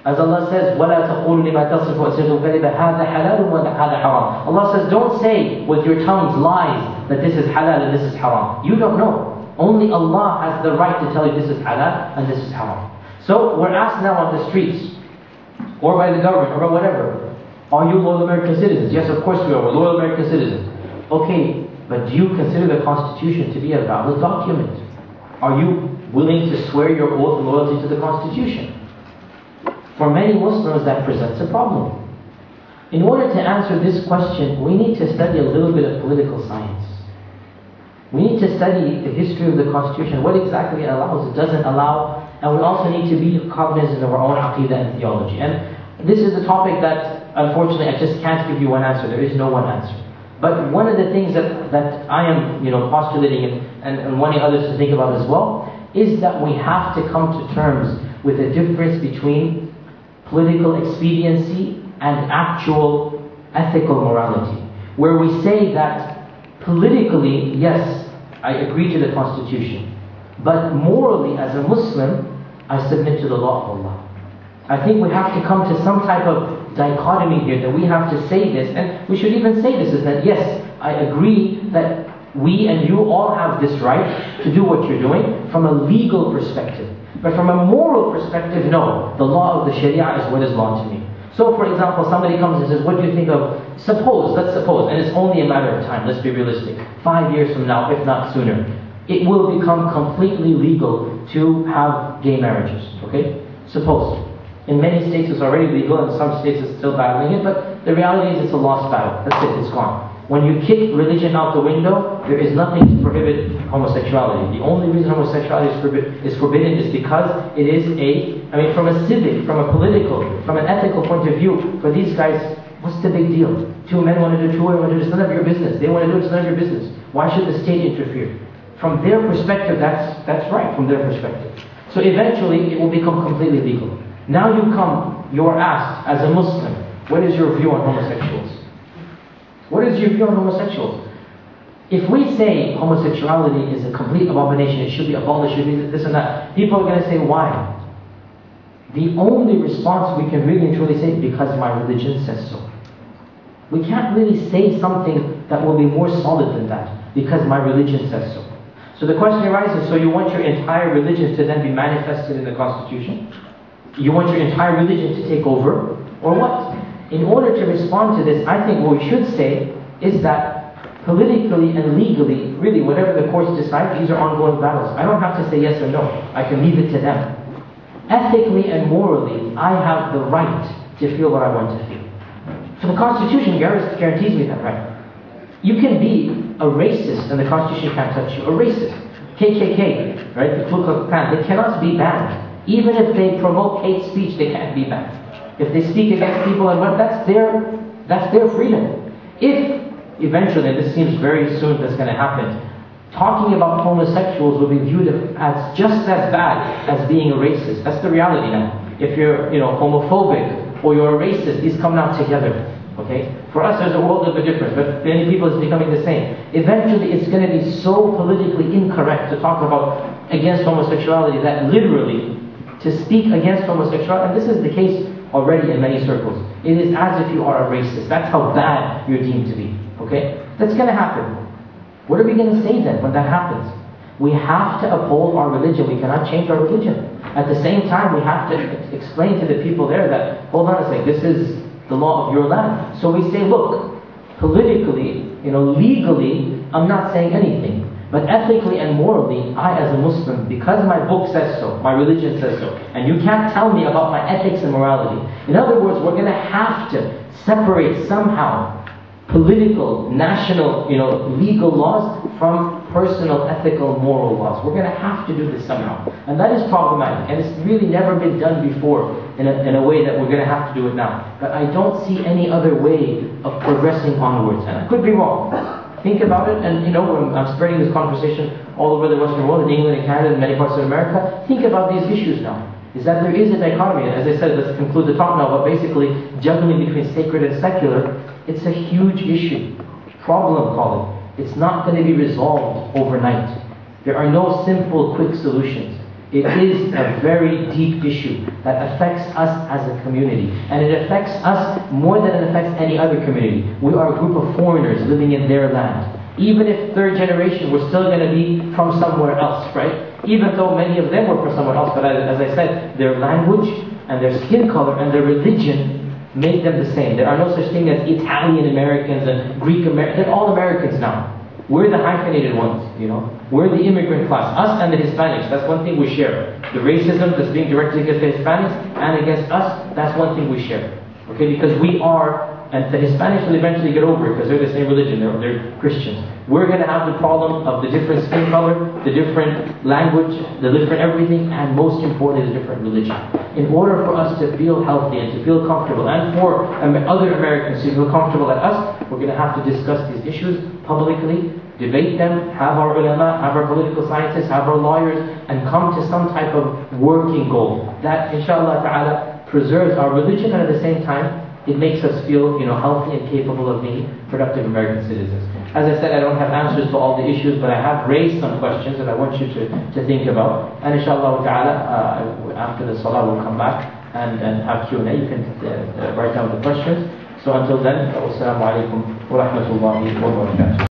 As Allah says, وَلَا تَقُولُوا لِمَا تَصِفُ أَلْسِنَتُكُمُ الْكَذِبَ هَذَا حَلَالٌ وَهَذَا حَرَامٌ. Allah says, don't say with your tongues lies that this is halal and this is haram. You don't know. Only Allah has the right to tell you this is halal and this is haram. So we're asked now on the streets, or by the government, or by whatever, are you loyal American citizens? Yes, of course we are. We're loyal American citizens. Okay, but do you consider the Constitution to be a valid document? Are you willing to swear your oath and loyalty to the Constitution? For many Muslims, that presents a problem. In order to answer this question, we need to study a little bit of political science. We need to study the history of the Constitution, what exactly it allows, it doesn't allow, and we also need to be cognizant of our own aqidah and theology. And this is a topic that, unfortunately, I just can't give you one answer. There is no one answer. But one of the things that I am postulating and wanting others to think about as well, is that we have to come to terms with the difference between political expediency and actual ethical morality. Where we say that politically, yes, I agree to the Constitution, but morally as a Muslim, I submit to the law of Allah. I think we have to come to some type of dichotomy here, that we have to say this, and we should even say this, is that yes, I agree that we and you all have this right to do what you're doing from a legal perspective. But from a moral perspective, no. The law of the Sharia is what is law to me. So for example, somebody comes and says, what do you think of, let's suppose, and it's only a matter of time, let's be realistic, 5 years from now, if not sooner, it will become completely legal to have gay marriages, okay? Suppose. In many states it's already legal, and some states it's still battling it, but the reality is it's a lost battle. That's it, it's gone. When you kick religion out the window, there is nothing to prohibit homosexuality. The only reason homosexuality is forbidden is because it is from a civic, from a political, from an ethical point of view, for these guys, what's the big deal? Two men want to do, two women want to do, it's none of your business. They want to do it, it's none of your business. Why should the state interfere? From their perspective, that's right, from their perspective. So eventually, it will become completely legal. Now you're asked, as a Muslim, what is your view on homosexuals? What is your view on homosexuals? If we say homosexuality is a complete abomination, it should be abolished, it should be this and that, people are going to say, why? The only response we can really and truly say is because my religion says so. We can't really say something that will be more solid than that, because my religion says so. So the question arises, so you want your entire religion to then be manifested in the Constitution? You want your entire religion to take over? Or what? In order to respond to this, I think what we should say is that politically and legally, really whatever the courts decide, these are ongoing battles. I don't have to say yes or no. I can leave it to them. Ethically and morally, I have the right to feel what I want to feel. So the Constitution guarantees me that right. You can be a racist and the Constitution can't touch you. A racist. KKK, right? The Ku Klux Klan, they cannot be banned. Even if they promote hate speech, they can't be banned. If they speak against people and what, that's their freedom. If eventually, and this seems very soon that's going to happen, talking about homosexuals will be viewed as just as bad as being a racist. That's the reality now. If you're homophobic or you're a racist, these come out together. Okay? For us there's a world of a difference, but for many people it's becoming the same. Eventually it's going to be so politically incorrect to talk about against homosexuality that literally to speak against homosexuality, and this is the case already in many circles, it is as if you are a racist. That's how bad you're deemed to be. Okay? That's going to happen. What are we going to say then when that happens? We have to uphold our religion. We cannot change our religion. At the same time, we have to explain to the people there that, hold on a second, this is the law of your land. So we say, look, politically, legally, I'm not saying anything. But ethically and morally, I as a Muslim, because my book says so, my religion says so, and you can't tell me about my ethics and morality. In other words, we're going to have to separate somehow political, national, legal laws from personal, ethical, moral laws. We're going to have to do this somehow. And that is problematic. And it's really never been done before in a way that we're going to have to do it now. But I don't see any other way of progressing onwards. And I could be wrong. Think about it, and I'm spreading this conversation all over the Western world, in England and Canada and many parts of America. Think about these issues now. Is that there is a dichotomy. As I said, let's conclude the talk now, but basically juggling between sacred and secular, it's a huge issue. Problem, call it. It's not going to be resolved overnight. There are no simple, quick solutions. It is a very deep issue that affects us as a community. And it affects us more than it affects any other community. We are a group of foreigners living in their land. Even if third generation, we're still going to be from somewhere else, right? Even though many of them were from somewhere else, but as I said, their language and their skin color and their religion made them the same. There are no such thing as Italian Americans and Greek Americans. They're all Americans now. We're the hyphenated ones, you know. We're the immigrant class. Us and the Hispanics, that's one thing we share. The racism that's being directed against the Hispanics and against us, that's one thing we share. Okay, because we are, and the Hispanics will eventually get over it because they're the same religion, they're Christians. We're going to have the problem of the different skin color, the different language, the different everything, and most importantly, the different religion. In order for us to feel healthy and to feel comfortable, and for other Americans to feel comfortable like us, we're going to have to discuss these issues publicly, debate them, have our ulama, have our political scientists, have our lawyers, and come to some type of working goal that, inshallah ta'ala, preserves our religion, and at the same time, it makes us feel, healthy and capable of being productive American citizens. As I said, I don't have answers to all the issues, but I have raised some questions that I want you to think about. And inshallah ta'ala, after the salah, we'll come back and have Q&A. You can write down the questions. So until then, Wassalamu Alaikum Warahmatullahi Wabarakatuh.